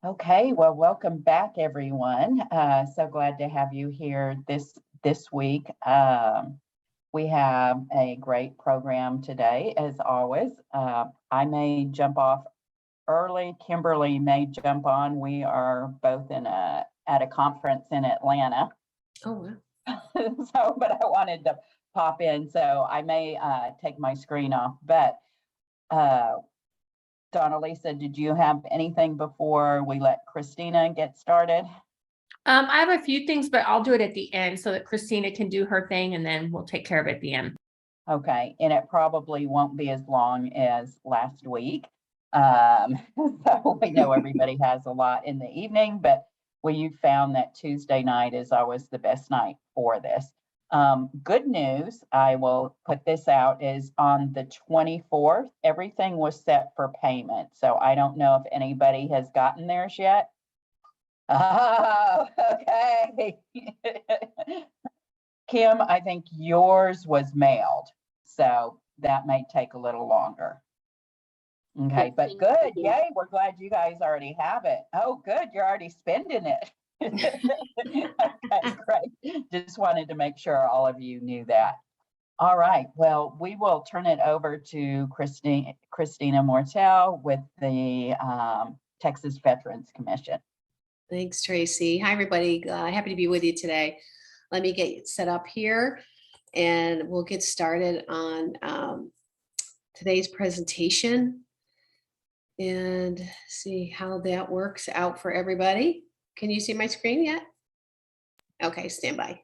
Okay, well, welcome back, everyone. So glad to have you here this week. We have a great program today, as always. I may jump off early. Kimberly may jump on. We are both at a conference in Atlanta. Oh, wow. But I wanted to pop in, so I may take my screen off. But Donna Lisa, did you have anything before we let Christina get started? I have a few things, but I'll do it at the end so that Christina can do her thing, and then we'll take care of it at the end. Okay, and it probably won't be as long as last week. So we know everybody has a lot in the evening, but we found that Tuesday night is always the best night for this. Good news, I will put this out, is on the 24th, everything was set for payment. So I don't know if anybody has gotten theirs yet. Oh, okay. Kim, I think yours was mailed, so that may take a little longer. Okay, but good. Yay, we're glad you guys already have it. Oh, good, you're already spending it. Okay, great. Just wanted to make sure all of you knew that. All right, well, we will turn it over to Christina Mortel with the Texas Veterans Commission. Thanks, Tracy. Hi, everybody. Happy to be with you today. Let me get set up here and we'll get started on today's presentation and see how that works out for everybody. Can you see my screen yet? Okay, stand by.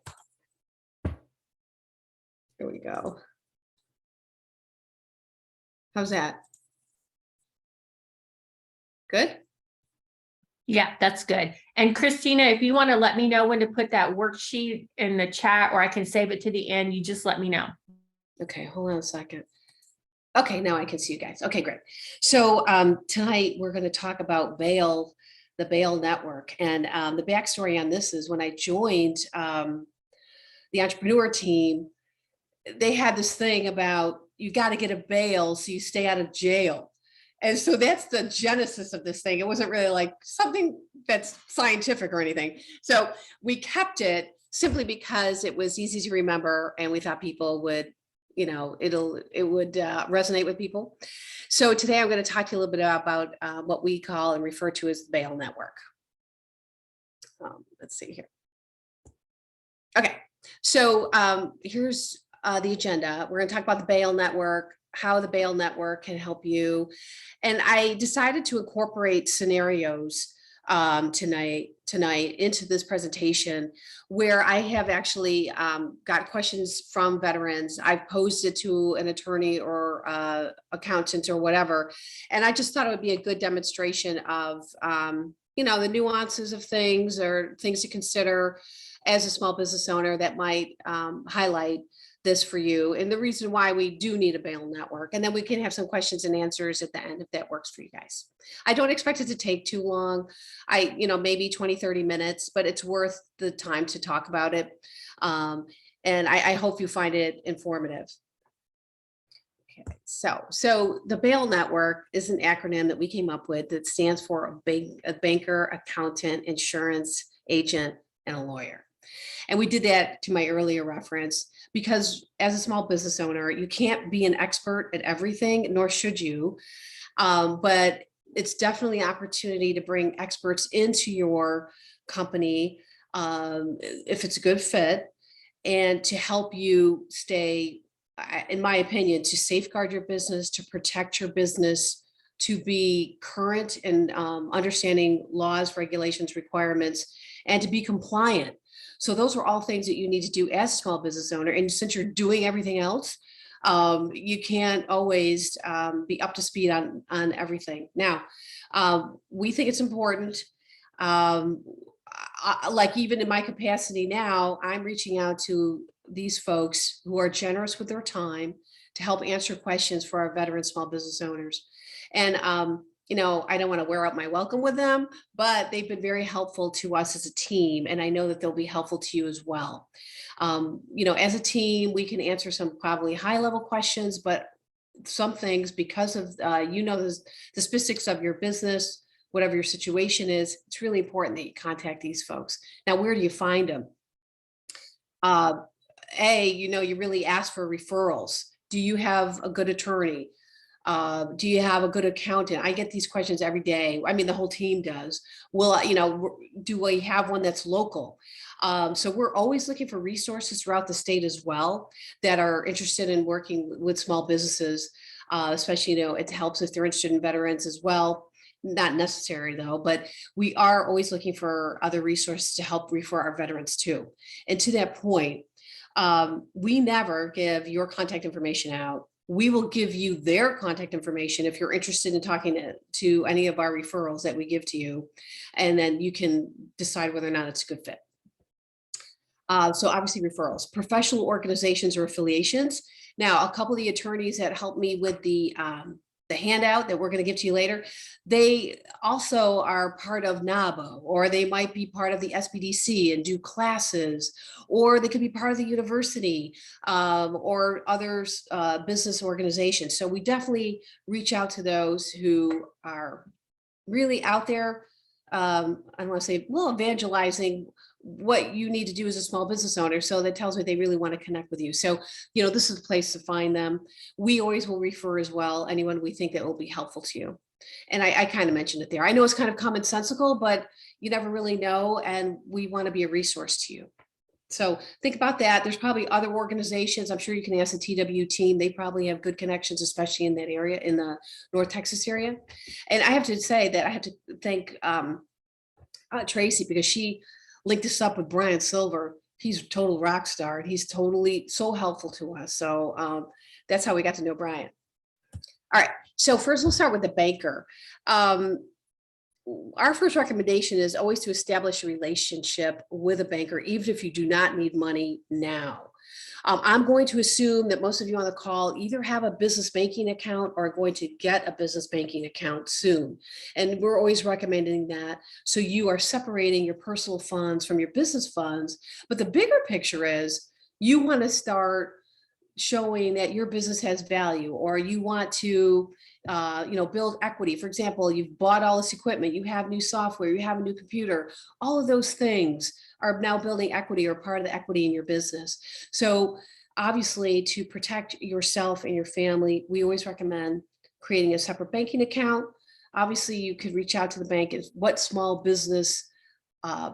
Here we go. How's that? Good? Yeah, that's good. And Christina, if you want to let me know when to put that worksheet in the chat, or I can save it to the end, you just let me know. Okay, hold on a second. Okay, now I can see you guys. Okay, great. So tonight we're going to talk about B.A.I.L, the B.A.I.L network. And the backstory on this is when I joined the entrepreneur team, they had this thing about you got to get a bail so you stay out of jail. And so that's the genesis of this thing. It wasn't really like something that's scientific or anything. So we kept it simply because it was easy to remember and we thought people would, you know, it would resonate with people. So today I'm going to talk to you a little bit about what we call and refer to as the B.A.I.L network. Let's see here. Okay, so here's the agenda. We're going to talk about the B.A.I.L network, how the B.A.I.L network can help you. And I decided to incorporate scenarios tonight into this presentation where I have actually got questions from veterans. I've posed it to an attorney or accountant or whatever. And I just thought it would be a good demonstration of, you know, the nuances of things or things to consider as a small business owner that might highlight this for you and the reason why we do need a B.A.I.L network. And then we can have some questions and answers at the end if that works for you guys. I don't expect it to take too long. Maybe 20, 30 minutes, but it's worth the time to talk about it. And I hope you find it informative. Okay, so the B.A.I.L network is an acronym that we came up with that stands for a banker, accountant, insurance agent, and a lawyer. And we did that to my earlier reference because as a small business owner, you can't be an expert at everything, nor should you. But it's definitely an opportunity to bring experts into your company if it's a good fit and to help you stay, in my opinion, to safeguard your business, to protect your business, to be current and understanding laws, regulations, requirements, and to be compliant. So those are all things that you need to do as a small business owner. And since you're doing everything else, you can't always be up to speed on everything. Now, we think it's important. Like even in my capacity now, I'm reaching out to these folks who are generous with their time to help answer questions for our veteran small business owners. And I don't want to wear out my welcome with them, but they've been very helpful to us as a team. And I know that they'll be helpful to you as well. As a team, we can answer some probably high level questions, but some things because of, the specifics of your business, whatever your situation is, it's really important that you contact these folks. Now, where do you find them? You really ask for referrals. Do you have a good attorney? Do you have a good accountant? I get these questions every day. I mean, the whole team does. Do we have one that's local? So we're always looking for resources throughout the state as well that are interested in working with small businesses, especially, it helps if they're interested in veterans as well. Not necessary though, but we are always looking for other resources to help refer our veterans too. And to that point, we never give your contact information out. We will give you their contact information if you're interested in talking to any of our referrals that we give to you, and then you can decide whether or not it's a good fit. So obviously referrals, professional organizations or affiliations. Now, a couple of the attorneys that helped me with the handout that we're going to give to you later, they also are part of NABO, or they might be part of the SBDC and do classes, or they could be part of the university or others business organizations. So we definitely reach out to those who are really out there. I don't want to say, well, evangelizing what you need to do as a small business owner. So that tells me they really want to connect with you. So, this is a place to find them. We always will refer as well, anyone we think that will be helpful to you. And I kind of mentioned it there. I know it's kind of commonsensical, but you never really know. And we want to be a resource to you. So think about that. There's probably other organizations. I'm sure you can ask the TW team. They probably have good connections, especially in that area, in the North Texas area. And I have to say that I have to thank Tracy, because she linked us up with Brian Silver. He's a total rock star, and he's totally so helpful to us. So that's how we got to know Brian. All right. So first we'll start with the banker. Our first recommendation is always to establish a relationship with a banker, even if you do not need money now. I'm going to assume that most of you on the call either have a business banking account or are going to get a business banking account soon. And we're always recommending that. So you are separating your personal funds from your business funds. But the bigger picture is you want to start showing that your business has value, or you want to build equity. For example, you've bought all this equipment, you have new software, you have a new computer. All of those things are now building equity or part of the equity in your business. So obviously, to protect yourself and your family, we always recommend creating a separate banking account. Obviously, you could reach out to the bank and what small business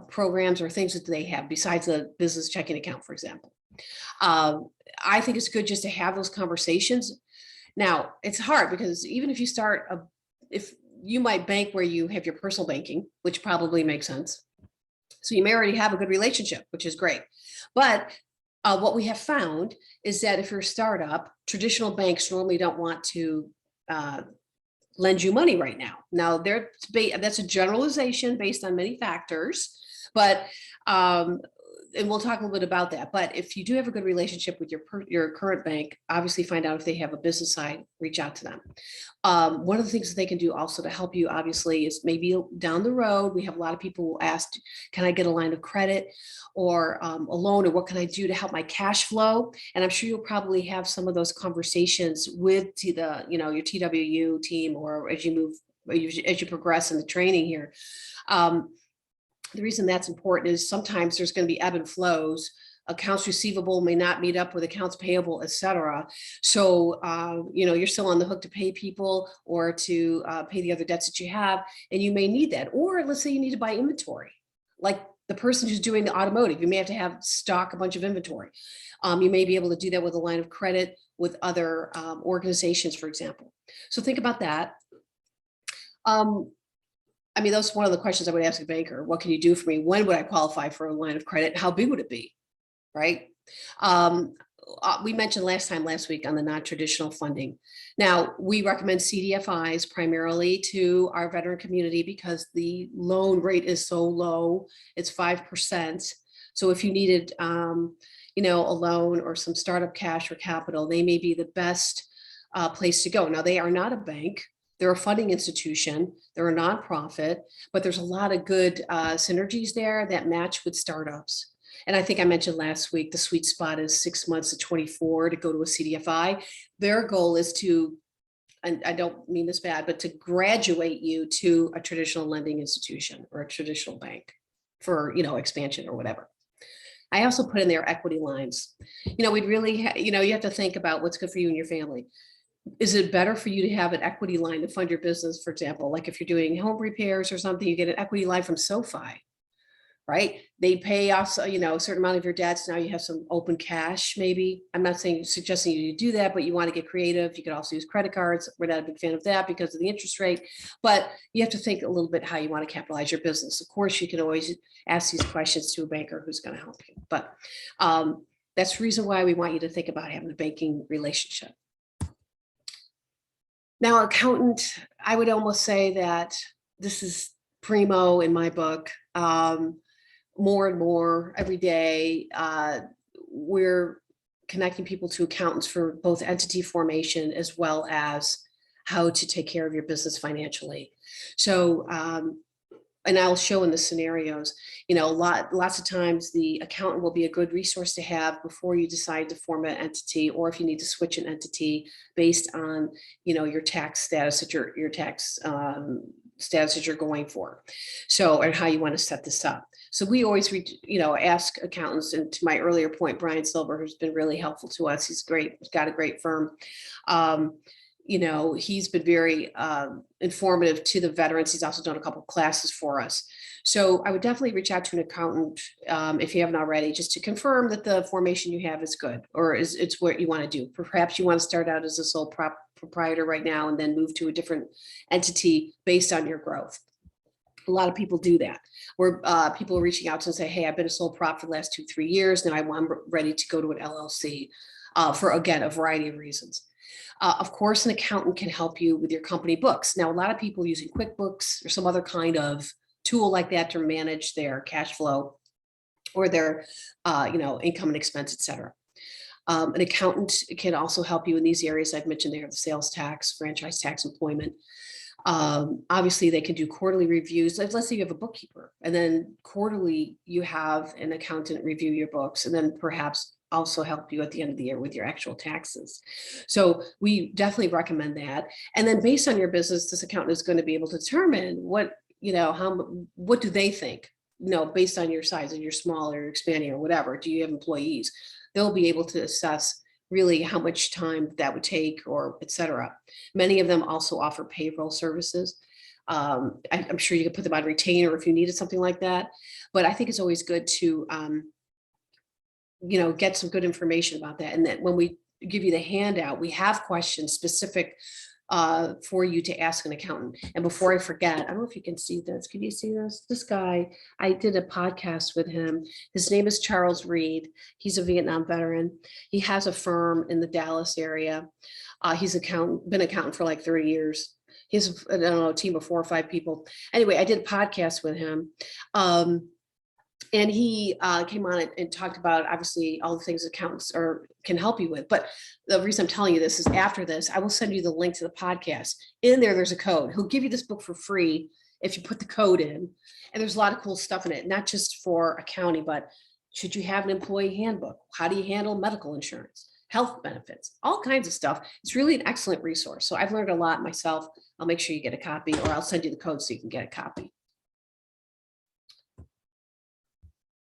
programs or things that they have besides a business checking account, for example. I think it's good just to have those conversations. Now, it's hard because even if you start, if you might bank where you have your personal banking, which probably makes sense. So you may already have a good relationship, which is great. But what we have found is that if you're a startup, traditional banks normally don't want to lend you money right now. Now, that's a generalization based on many factors, but and we'll talk a little bit about that. But if you do have a good relationship with your current bank, obviously find out if they have a business side, reach out to them. One of the things that they can do also to help you, obviously, is maybe down the road, we have a lot of people who ask, can I get a line of credit or a loan, or what can I do to help my cash flow? And I'm sure you'll probably have some of those conversations with your TWU team, or as you progress in the training here. The reason that's important is sometimes there's going to be ebb and flows. Accounts receivable may not meet up with accounts payable, et cetera. So, you're still on the hook to pay people or to pay the other debts that you have, and you may need that. Or let's say you need to buy inventory, like the person who's doing the automotive, you may have to have stock a bunch of inventory. You may be able to do that with a line of credit with other organizations, for example. So think about that. That's one of the questions I would ask a banker. What can you do for me? When would I qualify for a line of credit? How big would it be? Right? We mentioned last week on the non-traditional funding. Now, we recommend CDFIs primarily to our veteran community because the loan rate is so low. It's 5%. So if you needed, a loan or some startup cash or capital, they may be the best place to go. Now, they are not a bank. They're a funding institution, they're a nonprofit, but there's a lot of good synergies there that match with startups. And I think I mentioned last week, the sweet spot is 6 months to 24 to go to a CDFI. Their goal is to and I don't mean this bad, but to graduate you to a traditional lending institution or a traditional bank for, expansion or whatever. I also put in there equity lines. We'd really, you have to think about what's good for you and your family. Is it better for you to have an equity line to fund your business? For example, like if you're doing home repairs or something, you get an equity line from SoFi, right? They pay off, a certain amount of your debts. Now you have some open cash, maybe. I'm not suggesting you do that, but you want to get creative. You could also use credit cards. We're not a big fan of that because of the interest rate, but you have to think a little bit how you want to capitalize your business. Of course, you can always ask these questions to a banker who's going to help you, but that's the reason why we want you to think about having a banking relationship. Now, accountant, I would almost say that this is primo in my book. More and more every day, we're connecting people to accountants for both entity formation as well as how to take care of your business financially. So, and I'll show in the scenarios, lots of times the accountant will be a good resource to have before you decide to form an entity, or if you need to switch an entity based on, your tax status that your tax status that you're going for. So, and how you want to set this up. So we always, ask accountants, and to my earlier point, Brian Silver, who's been really helpful to us. He's great. He's got a great firm. He's been very informative to the veterans. He's also done a couple of classes for us. So I would definitely reach out to an accountant if you haven't already, just to confirm that the formation you have is good, or it's what you want to do. Perhaps you want to start out as a sole proprietor right now and then move to a different entity based on your growth. A lot of people do that, where people are reaching out to and say, hey, I've been a sole prop for the last 2-3 years. Now I'm ready to go to an LLC for, again, a variety of reasons. Of course, an accountant can help you with your company books. Now, a lot of people using QuickBooks or some other kind of tool like that to manage their cash flow or their, income and expense, et cetera. An accountant can also help you in these areas I've mentioned there, the sales tax, franchise tax, employment. Obviously, they can do quarterly reviews. Let's say you have a bookkeeper, and then quarterly you have an accountant review your books, and then perhaps also help you at the end of the year with your actual taxes. So we definitely recommend that. And then based on your business, this accountant is going to be able to determine what do they think, based on your size, and you're small or expanding or whatever. Do you have employees? They'll be able to assess really how much time that would take, or et cetera. Many of them also offer payroll services. I'm sure you could put them on retainer if you needed something like that. But I think it's always good to get some good information about that. And that when we give you the handout, we have questions specific for you to ask an accountant. And before I forget, I don't know if you can see this. Can you see this? This guy, I did a podcast with him. His name is Charles Reed. He's a Vietnam veteran. He has a firm in the Dallas area. He's been accountant for like 30 years. He has, I don't know, a team of 4 or 5 people. Anyway, I did a podcast with him. And he came on and talked about, obviously, all the things accountants can help you with. But the reason I'm telling you this is after this, I will send you the link to the podcast. In there's a code. He'll give you this book for free if you put the code in. And there's a lot of cool stuff in it, not just for accounting, but should you have an employee handbook? How do you handle medical insurance, health benefits, all kinds of stuff. It's really an excellent resource. So I've learned a lot myself. I'll make sure you get a copy, or I'll send you the code so you can get a copy.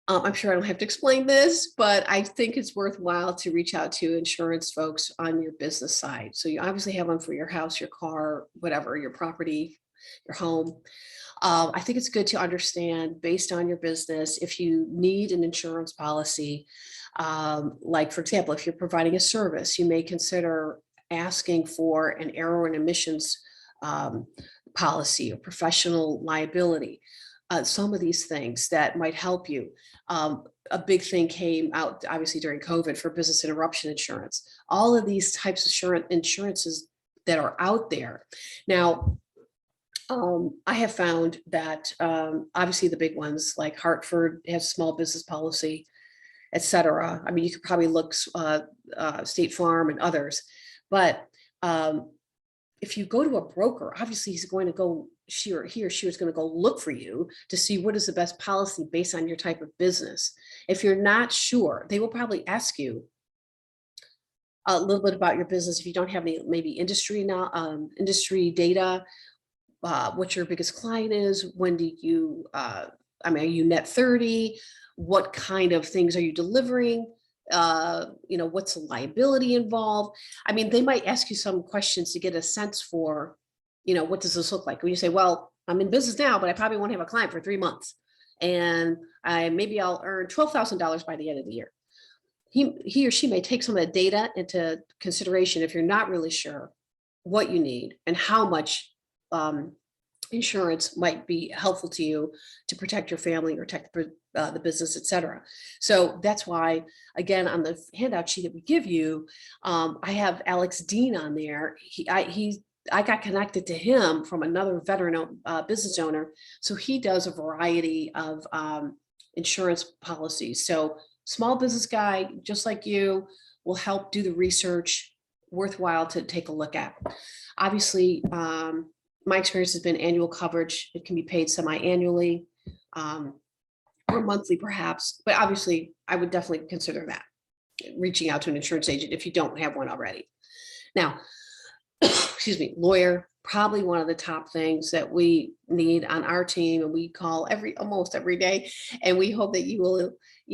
I'm sure I don't have to explain this, but I think it's worthwhile to reach out to insurance folks on your business side. So you obviously have one for your house, your car, whatever, your property, your home. I think it's good to understand, based on your business, if you need an insurance policy. Like, for example, if you're providing a service, you may consider asking for an error and emissions policy or professional liability. Some of these things that might help you. A big thing came out, obviously, during COVID for business interruption insurance. All of these types of insurances that are out there. Now, I have found that obviously the big ones like Hartford has small business policy, et cetera. I mean, you could probably look State Farm and others. But if you go to a broker, obviously he's going to go, he or she is going to go look for you to see what is the best policy based on your type of business. If you're not sure, they will probably ask you, a little bit about your business. If you don't have any, maybe industry now, industry data, what your biggest client is, when do you, I mean, are you net 30? What kind of things are you delivering? What's the liability involved? I mean, they might ask you some questions to get a sense for, what does this look like? When you say, well, I'm in business now, but I probably won't have a client for 3 months. And maybe I'll earn $12,000 by the end of the year. He or she may take some of that data into consideration if you're not really sure what you need and how much insurance might be helpful to you to protect your family or protect the business, et cetera. So that's why, again, on the handout sheet that we give you, I have Alex Dean on there. I got connected to him from another veteran business owner. So he does a variety of insurance policies. So small business guy, just like you, will help do the research, worthwhile to take a look at. Obviously, my experience has been annual coverage. It can be paid semi-annually or monthly perhaps, but obviously I would definitely consider that, reaching out to an insurance agent if you don't have one already. Now, excuse me, lawyer, probably one of the top things that we need on our team, and we call almost every day, and we hope that you will,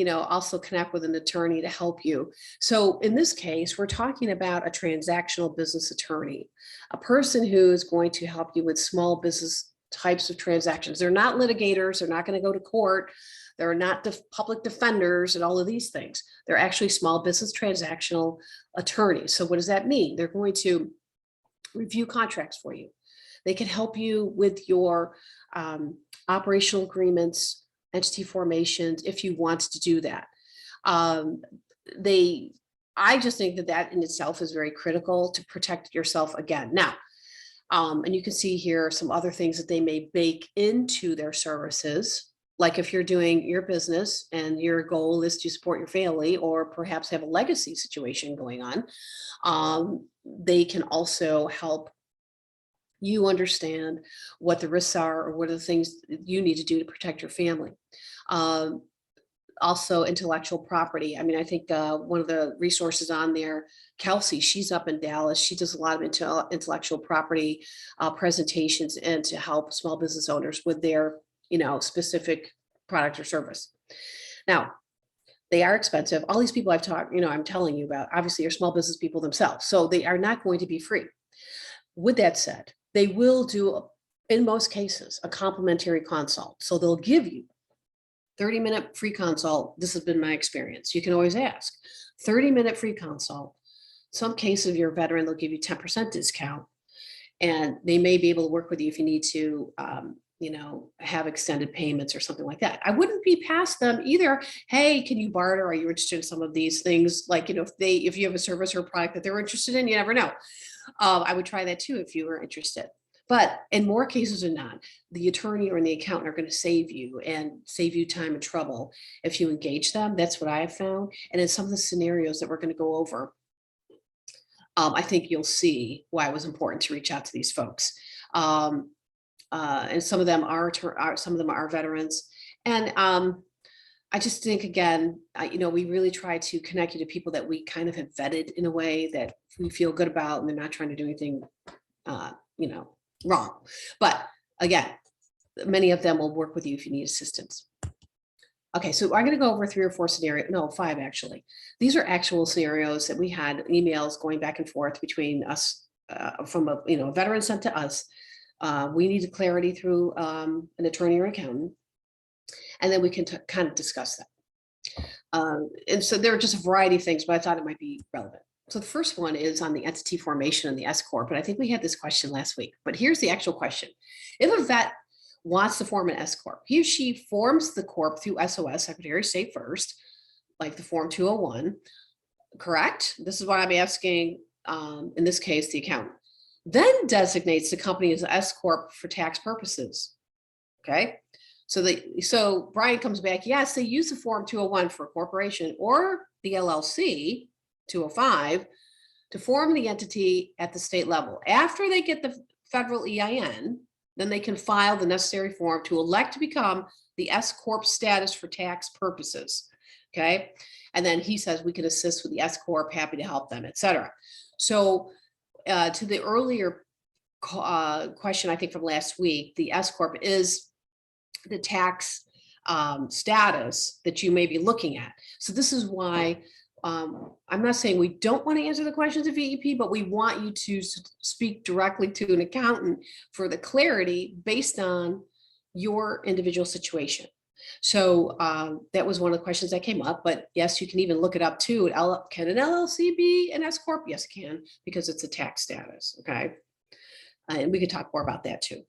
also connect with an attorney to help you. So in this case, we're talking about a transactional business attorney, a person who is going to help you with small business types of transactions. They're not litigators. They're not going to go to court. They're not public defenders and all of these things. They're actually small business transactional attorneys. So what does that mean? They're going to review contracts for you. They can help you with your operational agreements, entity formations, if you want to do that. I just think that in itself is very critical to protect yourself again. Now, and you can see here some other things that they may bake into their services. Like if you're doing your business and your goal is to support your family or perhaps have a legacy situation going on, they can also help you understand what the risks are or what are the things you need to do to protect your family. Also intellectual property. I mean, I think one of the resources on there, Kelsey, she's up in Dallas. She does a lot of intellectual property presentations and to help small business owners with their, specific product or service. Now, they are expensive. All these people I've talked, I'm telling you about, obviously are small business people themselves. So they are not going to be free. With that said, they will do, in most cases, a complimentary consult. So they'll give you 30-minute free consult. This has been my experience. You can always ask. 30-minute free consult. Some cases, if you're a veteran, they'll give you 10% discount. And they may be able to work with you if you need to, have extended payments or something like that. I wouldn't be past them either. Hey, can you barter? Are you interested in some of these things? Like, if you have a service or a product that they're interested in, you never know. I would try that too if you were interested. But in more cases than not, the attorney or the accountant are going to save you time and trouble if you engage them. That's what I have found. And in some of the scenarios that we're going to go over, I think you'll see why it was important to reach out to these folks. And some of them are veterans. And I just think, again, we really try to connect you to people that we kind of have vetted in a way that we feel good about, and they're not trying to do anything, wrong. But again, many of them will work with you if you need assistance. Okay, so I'm going to go over 3 or 4 scenarios. No, 5 actually. These are actual scenarios that we had emails going back and forth between us from a veteran sent to us. We needed clarity through an attorney or accountant, and then we can kind of discuss that. And so there are just a variety of things, but I thought it might be relevant. So the first one is on the entity formation and the S Corp. And I think we had this question last week, but here's the actual question. If a vet wants to form an S Corp, he or she forms the Corp through SOS, Secretary of State first, like the Form 201, correct? This is what I'm asking, in this case, the accountant. Then designates the company as S Corp for tax purposes. Okay. So Brian comes back. Yes, they use the Form 201 for a corporation or the LLC 205 to form the entity at the state level. After they get the federal EIN, then they can file the necessary form to elect to become the S Corp status for tax purposes. Okay. And then he says we can assist with the S Corp, happy to help them, et cetera. So to the earlier question, I think from last week, the S Corp is the tax status that you may be looking at. So this is why I'm not saying we don't want to answer the questions of VEP, but we want you to speak directly to an accountant for the clarity based on your individual situation. So that was one of the questions that came up, but yes, you can even look it up too. Can an LLC be an S Corp? Yes, it can, because it's a tax status, okay? And we could talk more about that too.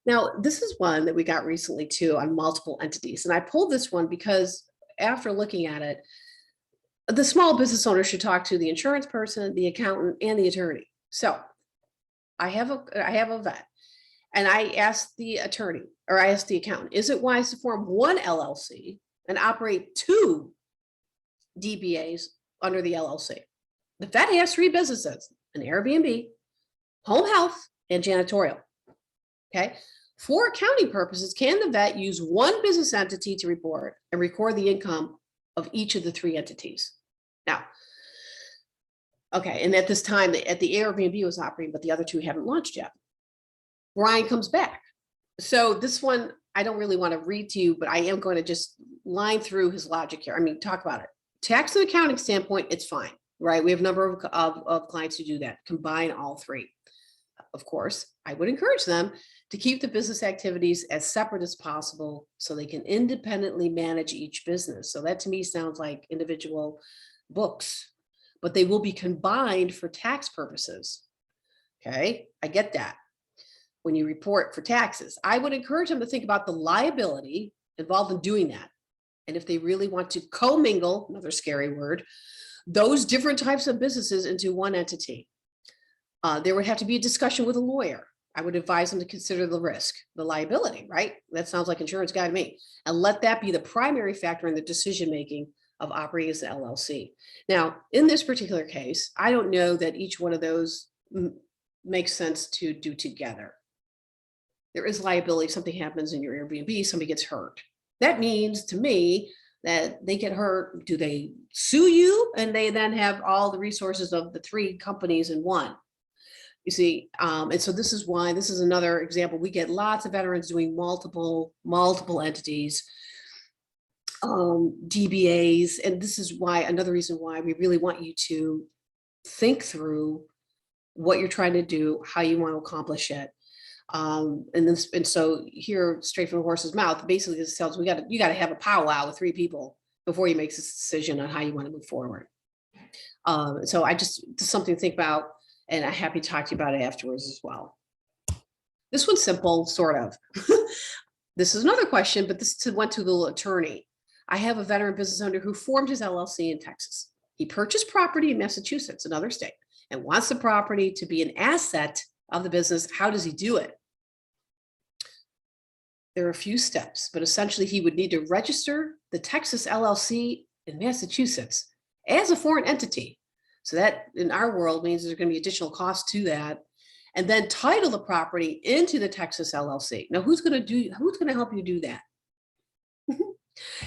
Now, this is one that we got recently too on multiple entities. And I pulled this one because after looking at it, the small business owner should talk to the insurance person, the accountant, and the attorney. So I have a vet, and I asked the attorney, or I asked the accountant, is it wise to form one LLC and operate two DBAs under the LLC? The vet has 3 businesses, an Airbnb, home health, and janitorial. Okay. For accounting purposes, can the vet use one business entity to report and record the income of each of the 3 entities? Now, okay, and at this time, at the Airbnb was operating, but the other 2 haven't launched yet. Brian comes back. So this one, I don't really want to read to you, but I am going to just line through his logic here. I mean, talk about it. Tax and accounting standpoint, it's fine, right? We have a number of clients who do that, combine all 3. Of course, I would encourage them to keep the business activities as separate as possible so they can independently manage each business. So that to me sounds like individual books, but they will be combined for tax purposes. Okay, I get that. When you report for taxes, I would encourage them to think about the liability involved in doing that. And if they really want to commingle, another scary word, those different types of businesses into one entity, there would have to be a discussion with a lawyer. I would advise them to consider the risk, the liability, right? That sounds like insurance guy to me. And let that be the primary factor in the decision-making of operating as an LLC. Now, in this particular case, I don't know that each one of those makes sense to do together. There is liability. If something happens in your Airbnb, somebody gets hurt. That means to me that they get hurt. Do they sue you? And they then have all the resources of the 3 companies in one. You see, and so this is why, this is another example. We get lots of veterans doing multiple entities, DBAs, and this is why, another reason why we really want you to think through what you're trying to do, how you want to accomplish it. And so here, straight from the horse's mouth, basically this tells you got to have a powwow with 3 people before you make this decision on how you want to move forward. So I just something to think about. And I'm happy to talk to you about it afterwards as well. This one's simple, sort of. This is another question, but this went to the attorney. I have a veteran business owner who formed his LLC in Texas. He purchased property in Massachusetts, another state, and wants the property to be an asset of the business. How does he do it? There are a few steps, but essentially he would need to register the Texas LLC in Massachusetts as a foreign entity. So that in our world means there's going to be additional costs to that, and then title the property into the Texas LLC. Now, who's going to help you do that?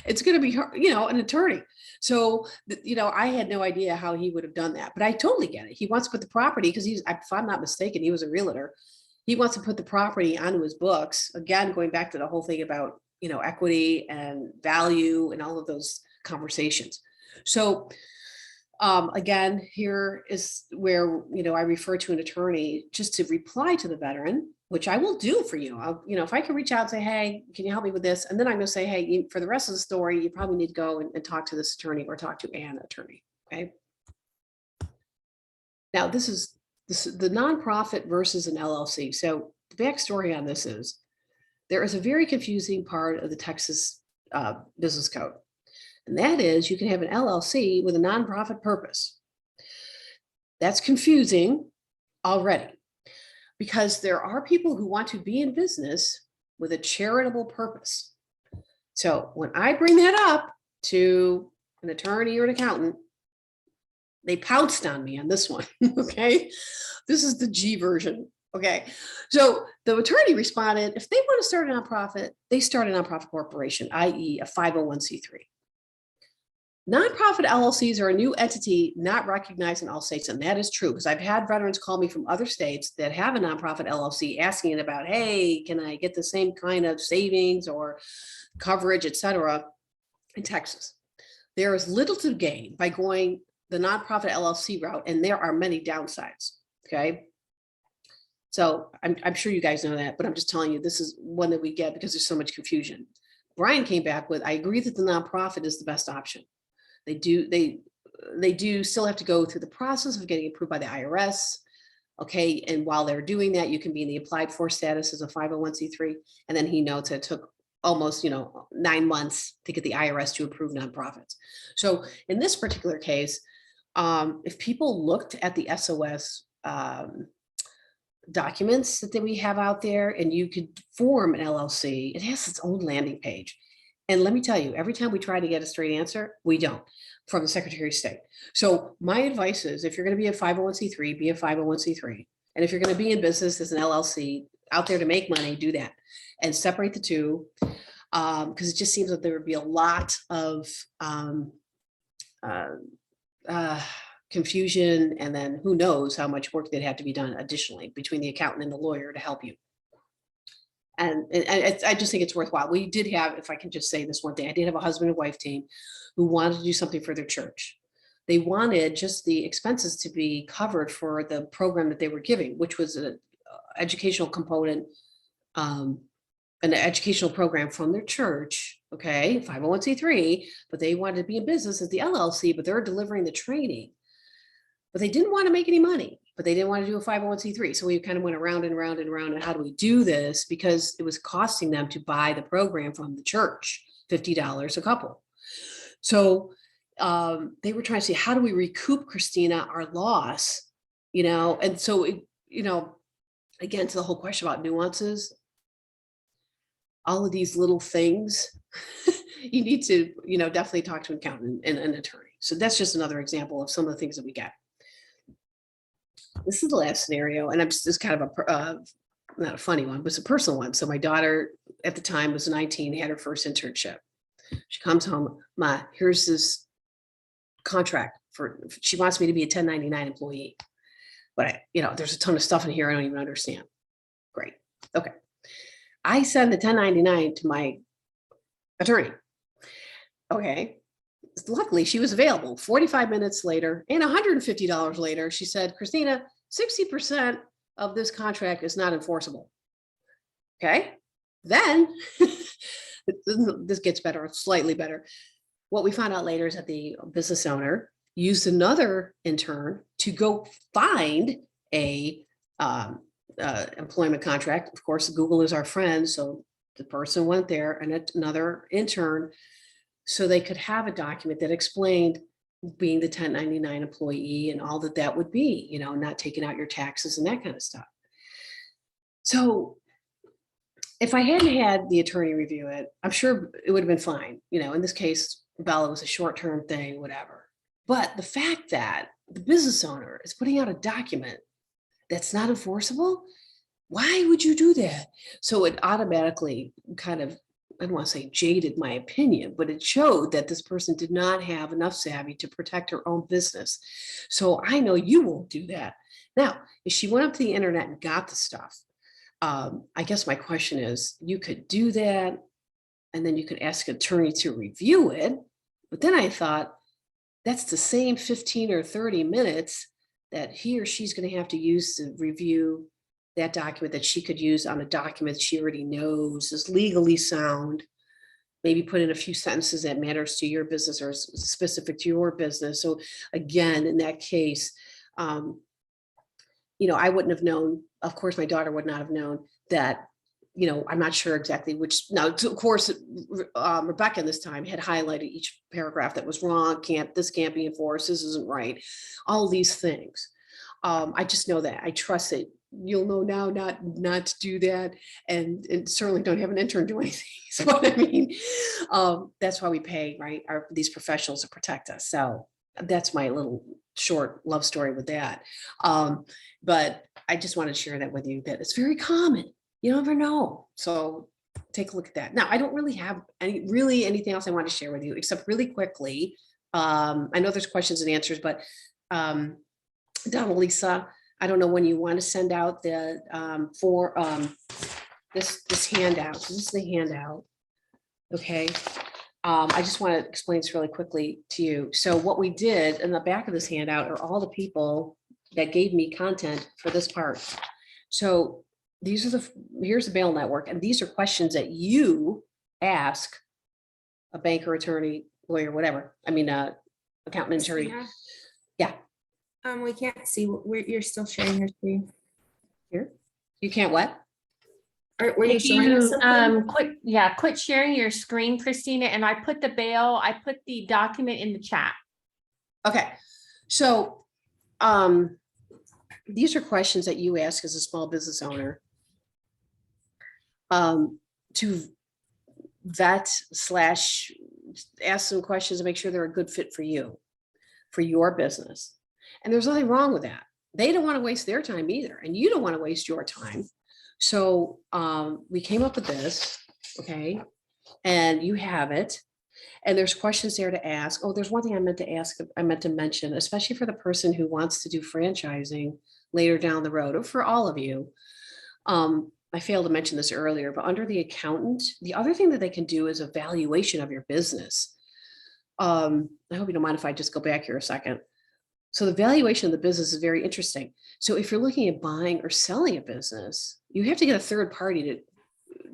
It's going to be, an attorney. So, I had no idea how he would have done that, but I totally get it. He wants to put the property, because if I'm not mistaken, he was a realtor. He wants to put the property onto his books. Again, going back to the whole thing about, equity and value and all of those conversations. So, again, here is where, I refer to an attorney just to reply to the veteran, which I will do for you. If I can reach out and say, hey, can you help me with this? And then I'm going to say, hey, for the rest of the story, you probably need to go and talk to this attorney or talk to an attorney. Okay. Now, this is the nonprofit versus an LLC. So the backstory on this is there is a very confusing part of the Texas business code. And that is you can have an LLC with a nonprofit purpose. That's confusing already, because there are people who want to be in business with a charitable purpose. So when I bring that up to an attorney or an accountant, they pounced on me on this one. Okay. This is the G version. Okay. So the attorney responded, if they want to start a nonprofit, they start a nonprofit corporation, i.e. a 501c3. Nonprofit LLCs are a new entity not recognized in all states, and that is true because I've had veterans call me from other states that have a nonprofit LLC asking about, hey, can I get the same kind of savings or coverage, et cetera, in Texas? There is little to gain by going the nonprofit LLC route, and there are many downsides, okay? So I'm sure you guys know that, but I'm just telling you, this is one that we get because there's so much confusion. Brian came back with, I agree that the nonprofit is the best option. They do still have to go through the process of getting approved by the IRS. Okay, and while they're doing that, you can be in the applied for status as a 501c3. And then he notes it took almost 9 months to get the IRS to approve nonprofits. So in this particular case, if people looked at the SOS documents that we have out there, and you could form an LLC, it has its own landing page. And let me tell you, every time we try to get a straight answer, we don't, from the Secretary of State. So my advice is, if you're going to be a 501c3, be a 501c3. And if you're going to be in business as an LLC out there to make money, do that and separate the two. Because it just seems that there would be a lot of confusion, and then who knows how much work that had to be done additionally between the accountant and the lawyer to help you. And I just think it's worthwhile. We did have, if I can just say this one thing, I did have a husband and wife team who wanted to do something for their church. They wanted just the expenses to be covered for the program that they were giving, which was an educational component, an educational program from their church, okay, 501c3, but they wanted to be in business as the LLC, but they're delivering the training. But they didn't want to make any money, but they didn't want to do a 501c3. So we kind of went around and around and around. And how do we do this? Because it was costing them to buy the program from the church, $50 a couple. So they were trying to see, how do we recoup, Christina, our loss? And so, again, to the whole question about nuances, all of these little things, you need to, definitely talk to an accountant and an attorney. So that's just another example of some of the things that we get. This is the last scenario, and it's kind of not a funny one, but it's a personal one. So my daughter at the time was 19, had her first internship. She comes home, Ma, here's this contract she wants me to be a 1099 employee. But there's a ton of stuff in here I don't even understand. Great. Okay. I send the 1099 to my attorney. Okay. Luckily, she was available. 45 minutes later and $150 later, she said, Christina, 60% of this contract is not enforceable. Okay. Then this gets better, slightly better. What we found out later is that the business owner used another intern to go find a employment contract. Of course, Google is our friend. So the person went there, and another intern, so they could have a document that explained being the 1099 employee and all that would be, not taking out your taxes and that kind of stuff. So if I hadn't had the attorney review it, I'm sure it would have been fine. In this case, Bella was a short-term thing, whatever. But the fact that the business owner is putting out a document that's not enforceable, why would you do that? So it automatically kind of, I don't want to say jaded my opinion, but it showed that this person did not have enough savvy to protect her own business. So I know you won't do that. Now, if she went up to the internet and got the stuff, I guess my question is, you could do that, and then you could ask an attorney to review it. But then I thought, that's the same 15 or 30 minutes that he or she's going to have to use to review that document that she could use on a document she already knows is legally sound. Maybe put in a few sentences that matters to your business or specific to your business. So again, in that case, I wouldn't have known. Of course, my daughter would not have known that. I'm not sure exactly which. Now, of course, Rebecca this time had highlighted each paragraph that was wrong. This can't be enforced. This isn't right. All these things. I just know that. I trust that you'll know now not to do that, and certainly don't have an intern do anything. So what I mean, that's why we pay, right? These professionals to protect us. So that's my little short love story with that. But I just want to share that with you, that it's very common. You never know. So take a look at that. Now, I don't really have anything else I want to share with you, except really quickly, I know there's questions and answers, but Donna, Lisa, I don't know when you want to send out the this handout. This is the handout. Okay. I just want to explain this really quickly to you. So what we did in the back of this handout are all the people that gave me content for this part. So these are here's the B.A.I.L network, and these are questions that you ask a banker, attorney, lawyer, whatever. I mean, accountant, attorney. Christina, Yeah. we can't see, you're still sharing your screen. Here. You can't what? Were you If showing us you, something? quit sharing your screen, Christina, and I put the B.A.I.L, I put the document in the chat. Okay. So these are questions that you ask as a small business owner to vet / ask some questions to make sure they're a good fit for you, for your business. And there's nothing wrong with that. They don't want to waste their time either, and you don't want to waste your time. So we came up with this, okay, and you have it. And there's questions there to ask. Oh, there's one thing I meant to ask, I meant to mention, especially for the person who wants to do franchising later down the road, or for all of you. I failed to mention this earlier, but under the accountant, the other thing that they can do is a valuation of your business. I hope you don't mind if I just go back here a second. So the valuation of the business is very interesting. So if you're looking at buying or selling a business, you have to get a third party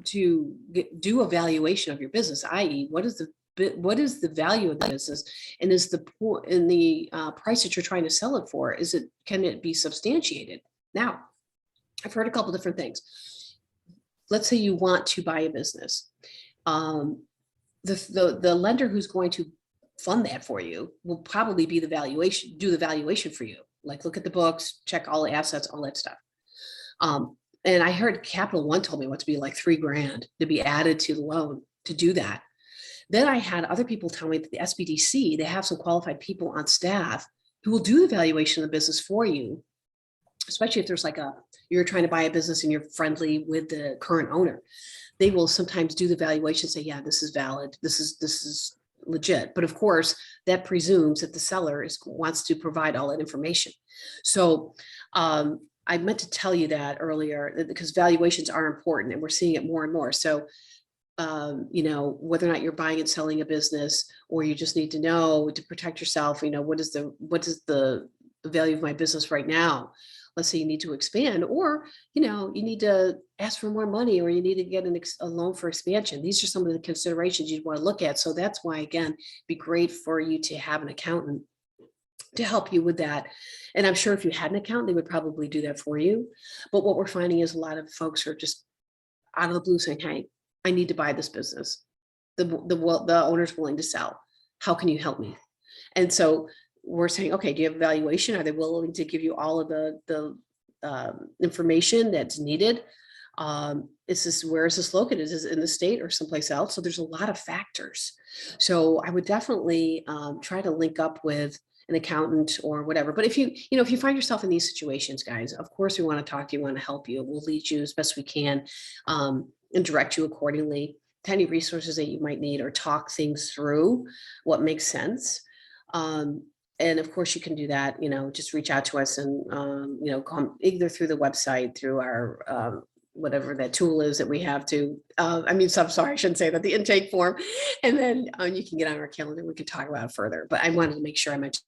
to do a valuation of your business, i.e. what is the value of the business, and is the price that you're trying to sell it for, can it be substantiated? Now, I've heard a couple different things. Let's say you want to buy a business. The lender who's going to fund that for you will probably be do the valuation for you. Like look at the books, check all the assets, all that stuff. And I heard Capital One told me what to be like $3,000 to be added to the loan to do that. Then I had other people tell me that the SBDC, they have some qualified people on staff who will do the valuation of the business for you, especially if there's you're trying to buy a business and you're friendly with the current owner. They will sometimes do the valuation, say, yeah, this is valid. This is legit. But of course, that presumes that the seller wants to provide all that information. So I meant to tell you that earlier, because valuations are important and we're seeing it more and more. So, whether or not you're buying and selling a business, or you just need to know to protect yourself, what is the value of my business right now? Let's say you need to expand, or, you need to ask for more money, or you need to get a loan for expansion. These are some of the considerations you'd want to look at. So that's why, again, it'd be great for you to have an accountant to help you with that. And I'm sure if you had an accountant, they would probably do that for you. But what we're finding is a lot of folks are just out of the blue saying, hey, I need to buy this business. The owner's willing to sell. How can you help me? And so we're saying, okay, do you have a valuation? Are they willing to give you all of the information that's needed? Where is this located? Is it in the state or someplace else? So there's a lot of factors. So I would definitely try to link up with an accountant or whatever. But if you find yourself in these situations, guys, of course we want to talk to you, want to help you. We'll lead you as best we can and direct you accordingly to any resources that you might need, or talk things through what makes sense. And of course you can do that, just reach out to us and, come either through the website, through our, whatever that tool is that we have to, I'm sorry, I shouldn't say that, the intake form. And then you can get on our calendar. We can talk about it further, but I wanted to make sure I mentioned.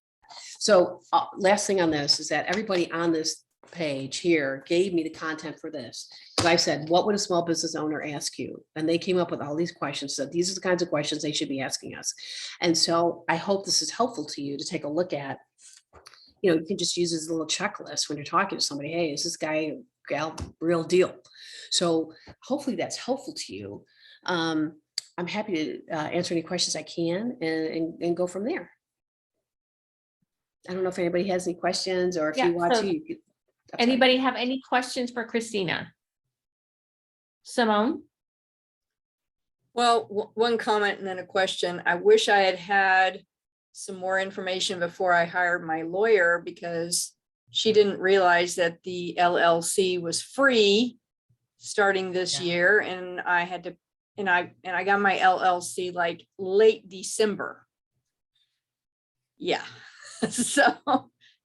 So last thing on this is that everybody on this page here gave me the content for this. Because I said, what would a small business owner ask you? And they came up with all these questions. So these are the kinds of questions they should be asking us. And so I hope this is helpful to you to take a look at. You can just use this little checklist when you're talking to somebody. Hey, is this guy or gal real deal? So hopefully that's helpful to you. I'm happy to answer any questions I can and go from there. I don't know if anybody has any questions, or if you want to. Anybody have any questions for Christina? Simone? Well, one comment and then a question. I wish I had had some more information before I hired my lawyer, because she didn't realize that the LLC was free starting this year, and I had to, and I got my LLC like late December. Yeah. So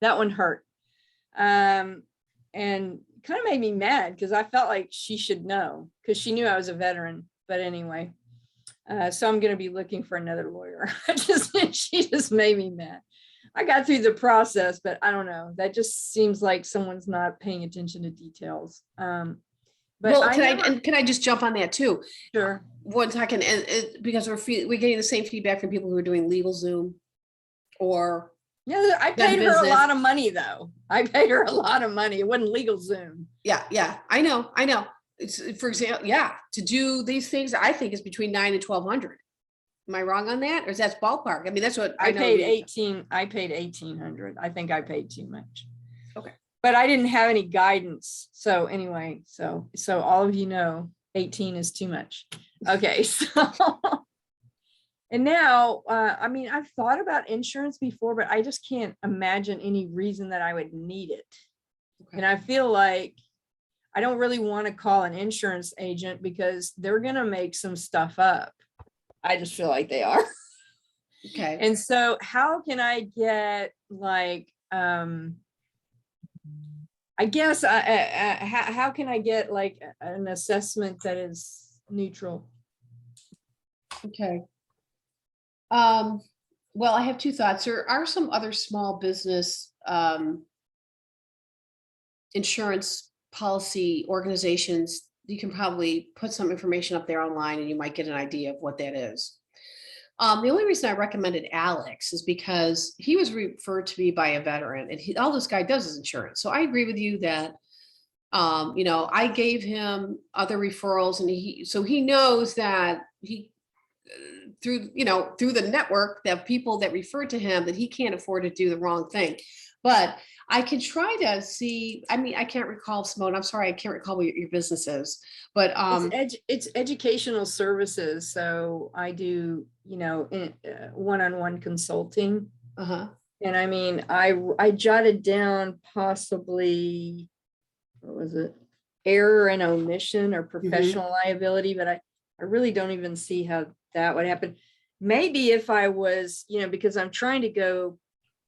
that one hurt. And kind of made me mad because I felt like she should know because she knew I was a veteran. But anyway, so I'm going to be looking for another lawyer. She just made me mad. I got through the process, but I don't know. That just seems like someone's not paying attention to details. But Well, can I just jump on that too? Sure. 1 second, and because we're getting the same feedback from people who are doing legal Zoom or. Yeah, I Done paid her a business. lot of money though. I paid her a lot of money. It wasn't legal Zoom. Yeah, I know. It's, for example, yeah, to do these things, I think is between 9 and 1,200. Am I wrong on that? Or is that ballpark? I mean, that's what I know. paid 1,800. I think I paid too much. Okay. But I didn't have any guidance. So anyway, so all of you know, 18 is too much. Okay. So, and now, I mean, I've thought about insurance before, but I just can't imagine any reason that I would need it. Okay. And I feel like I don't really want to call an insurance agent because they're going to make some stuff up. I just feel like they are. Okay. And so how can I get like, I guess, how can I get like an assessment that is neutral? Okay. Well, I have 2 thoughts. There are some other small business insurance policy organizations. You can probably put some information up there online and you might get an idea of what that is. The only reason I recommended Alex is because he was referred to me by a veteran, and all this guy does is insurance. So I agree with you that, I gave him other referrals, and he knows that through the network, that people that refer to him, that he can't afford to do the wrong thing. But I can try to see. I mean, I can't recall, Simone. I'm sorry, I can't recall what your business is. But it's educational services. So I do, one-on-one consulting. Uh-huh. And I mean, I jotted down possibly, what was it? Error and omission or professional liability, but I really don't even see how that would happen. Maybe if I was, because I'm trying to go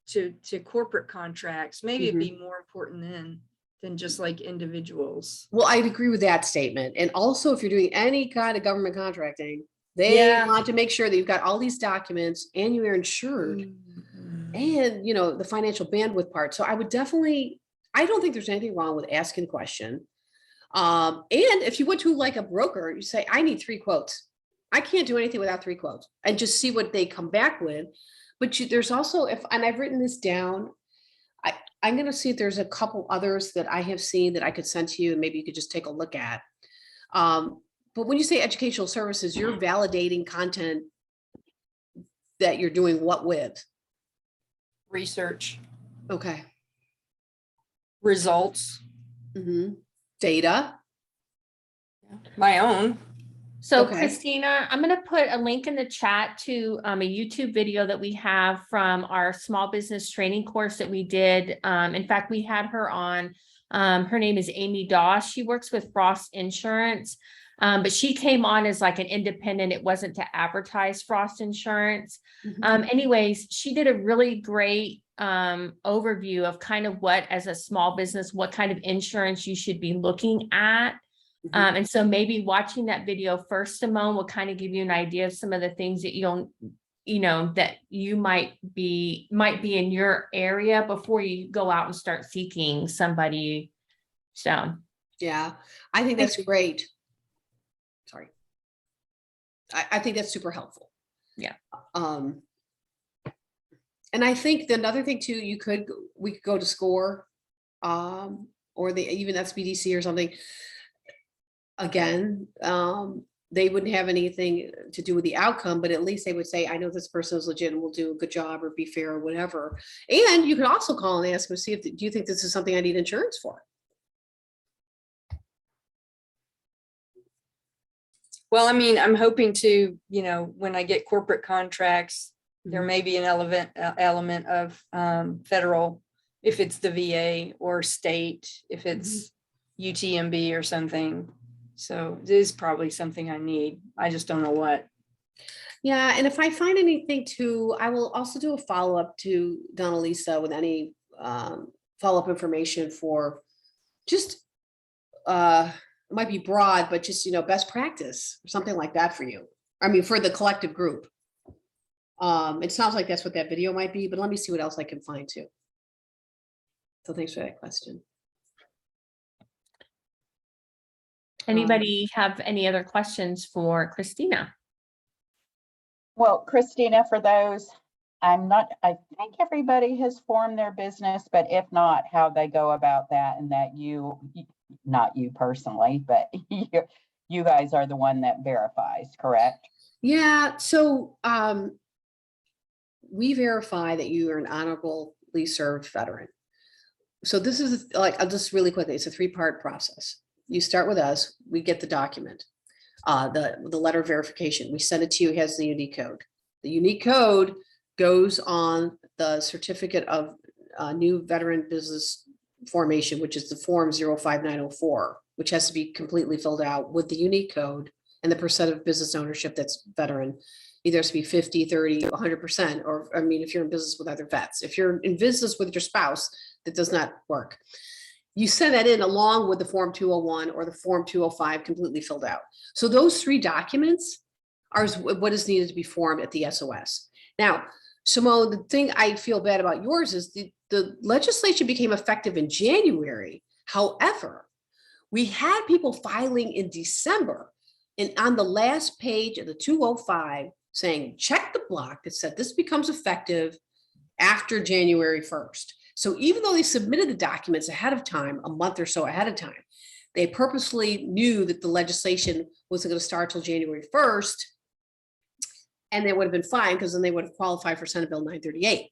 to corporate contracts, maybe it'd be more important than just like individuals. Well, I'd agree with that statement. And also, if you're doing any kind of government contracting, they want to make sure that you've got all these documents and you are insured and, the financial bandwidth part. So I would definitely, I don't think there's anything wrong with asking the question. And if you went to like a broker, you say, I need 3 quotes. I can't do anything without 3 quotes, and just see what they come back with. But there's also, and I've written this down, I'm going to see if there's a couple others that I have seen that I could send to you, and maybe you could just take a look at. But when you say educational services, you're validating content that you're doing what with? Research. Okay. Results. Data. My own. So Okay. Christina, I'm going to put a link in the chat to a YouTube video that we have from our small business training course that we did. In fact, we had her on. Her name is Amy Doss. She works with Frost Insurance, but she came on as like an independent. It wasn't to advertise Frost Insurance. Anyways, she did a really great overview of kind of what, as a small business, what kind of insurance you should be looking at. And so maybe watching that video first, Simone, will kind of give you an idea of some of the things that that you might be in your area before you go out and start seeking somebody. So, yeah, I think that's great. Sorry. I think that's super helpful. Yeah. And I think another thing too, we could go to SCORE, or even SBDC or something. Again, they wouldn't have anything to do with the outcome, but at least they would say, I know this person is legit and will do a good job or be fair or whatever. And you can also call and ask them, see do you think this is something I need insurance for? Well, I mean, I'm hoping to, when I get corporate contracts, there may be an element of federal, if it's the VA, or state, if it's UTMB or something. So it is probably something I need. I just don't know what. Yeah, and if I find anything too, I will also do a follow-up to Donna Lisa with any follow-up information for just it might be broad, but just, best practice or something like that for you. I mean, for the collective group. It sounds like that's what that video might be, but let me see what else I can find too. So thanks for that question. Anybody have any other questions for Christina? Well, Christina, for those, I think everybody has formed their business, but if not, how they go about that, and that not you personally, but you guys are the one that verifies, correct? Yeah, so we verify that you are an honorably served veteran. So this is I'll just really quickly, it's a 3-part process. You start with us, we get the document, the letter of verification. We send it to you, it has the unique code. The unique code goes on the certificate of new veteran business formation, which is the form 05904, which has to be completely filled out with the unique code and the percent of business ownership that's veteran. Either has to be 50, 30, 100%, or I mean, if you're in business with other vets. If you're in business with your spouse, that does not work. You send that in along with the form 201 or the form 205 completely filled out. So those 3 documents are what is needed to be formed at the SOS. Now, Simone, the thing I feel bad about yours is the legislation became effective in January. However, we had people filing in December, and on the last page of the 205 saying, check the block that said this becomes effective after January 1st. So even though they submitted the documents ahead of time, a month or so ahead of time, they purposely knew that the legislation wasn't going to start till January 1st. And they would have been fine because then they would have qualified for Senate Bill 938.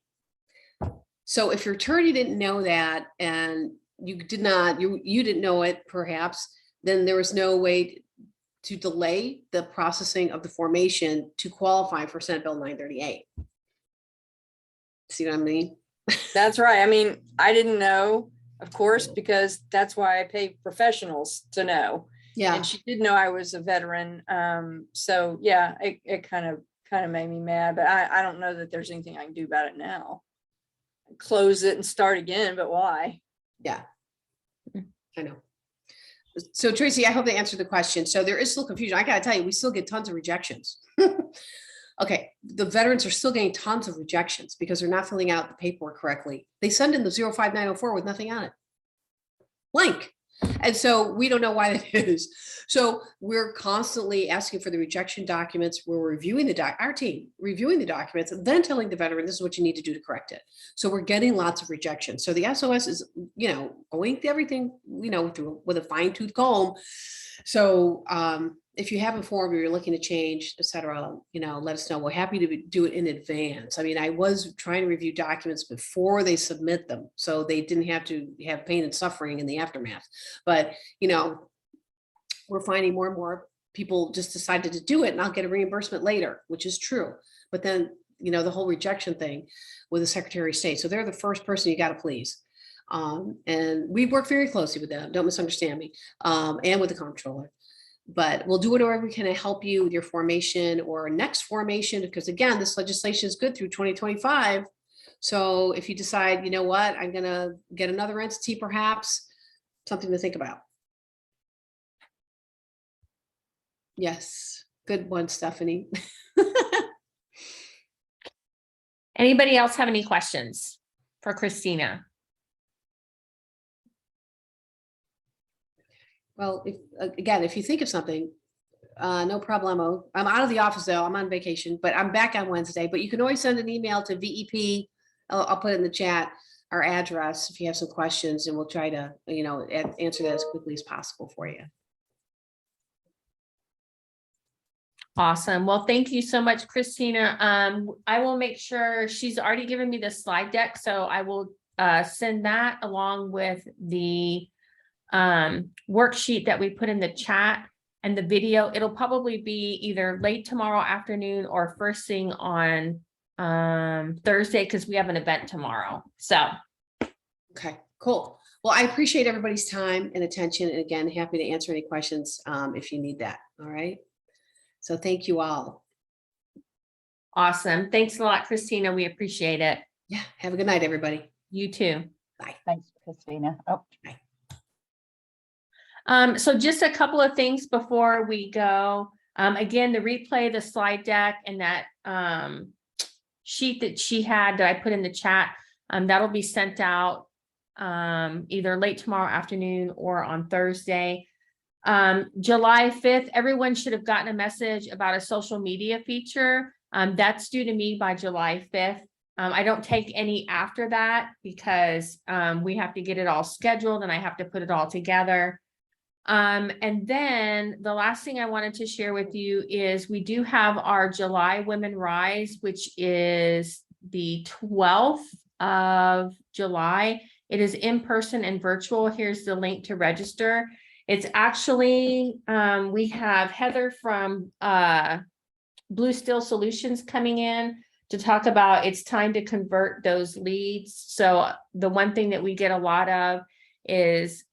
So if your attorney didn't know that and you didn't know it, perhaps, then there was no way to delay the processing of the formation to qualify for Senate Bill 938. See what I mean? That's right. I mean, I didn't know, of course, because that's why I pay professionals to know. Yeah. And she did know I was a veteran. So yeah, it kind of made me mad, but I don't know that there's anything I can do about it now. Close it and start again, but why? Yeah, I know. So Tracy, I hope they answered the question. So there is still confusion. I gotta tell you, we still get tons of rejections. Okay, the veterans are still getting tons of rejections because they're not filling out the paperwork correctly. They send in the 05904 with nothing on it. Blank. And so we don't know why that is. So we're constantly asking for the rejection documents. We're reviewing our team reviewing the documents and then telling the veteran, this is what you need to do to correct it. So we're getting lots of rejections. So the SOS is, going to everything, through with a fine tooth comb. So if you have a form or you're looking to change, et cetera, let us know. We're happy to do it in advance. I mean, I was trying to review documents before they submit them, so they didn't have to have pain and suffering in the aftermath. But, we're finding more and more people just decided to do it and I'll get a reimbursement later, which is true. But then, the whole rejection thing with the Secretary of State. So they're the first person you got to please. And we work very closely with them. Don't misunderstand me. And with the comptroller. But we'll do whatever we can to help you with your formation or next formation, because again, this legislation is good through 2025. So if you decide, you know what, I'm going to get another entity, perhaps, something to think about. Yes, good one, Stephanie. Anybody else have any questions for Christina? Well, if you think of something, no problemo. I'm out of the office though. I'm on vacation, but I'm back on Wednesday. But you can always send an email to VEP. I'll put it in the chat, our address, if you have some questions, and we'll try to, answer that as quickly as possible for you. Awesome. Well, thank you so much, Christina. I will make sure she's already given me the slide deck, so I will send that along with the worksheet that we put in the chat and the video. It'll probably be either late tomorrow afternoon or first thing on Thursday, because we have an event tomorrow. So okay, cool. Well, I appreciate everybody's time and attention, and again, happy to answer any questions if you need that. All right, so thank you all. Awesome. Thanks a lot, Christina. We appreciate it. Yeah. Have a good night, everybody. You too. Thanks, Christina. Oh, So just a couple of things before we go. Again, the replay, the slide deck, and that sheet that she had that I put in the chat, that'll be sent out either late tomorrow afternoon or on Thursday. July 5th, everyone should have gotten a message about a social media feature. That's due to me by July 5th. I don't take any after that because we have to get it all scheduled and I have to put it all together. And then the last thing I wanted to share with you is we do have our July Women Rise, which is the 12th of July. It is in person and virtual. Here's the link to register. It's actually, we have Heather from Blue Steel Solutions coming in to talk about it's time to convert those leads. So the one thing that we get a lot of is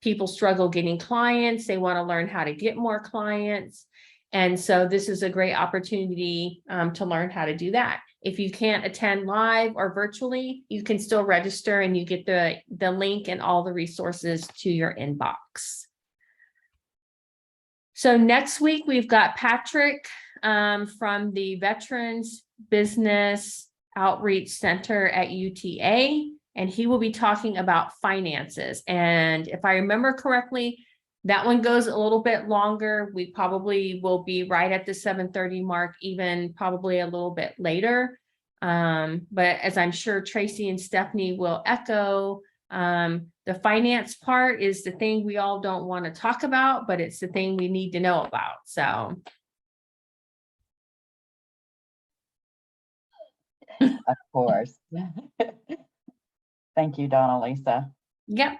people struggle getting clients. They want to learn how to get more clients. And so this is a great opportunity to learn how to do that. If you can't attend live or virtually, you can still register and you get the link and all the resources to your inbox. So next week, we've got Patrick from the Veterans Business Outreach Center at UTA, and he will be talking about finances. And if I remember correctly, that one goes a little bit longer. We probably will be right at the 7:30 mark, even probably a little bit later. But as I'm sure Tracy and Stephanie will echo, the finance part is the thing we all don't want to talk about, but it's the thing we need to know about. So. of course. Thank you, Donna Lisa. Yep.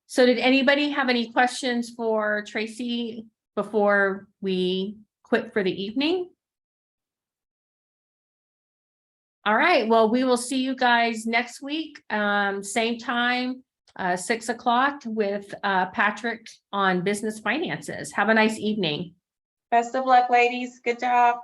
So did anybody have any questions for Tracy before we quit for the evening? All right, well, we will see you guys next week, same time, 6 o'clock with Patrick on business finances. Have a nice evening. Best of luck, ladies. Good job.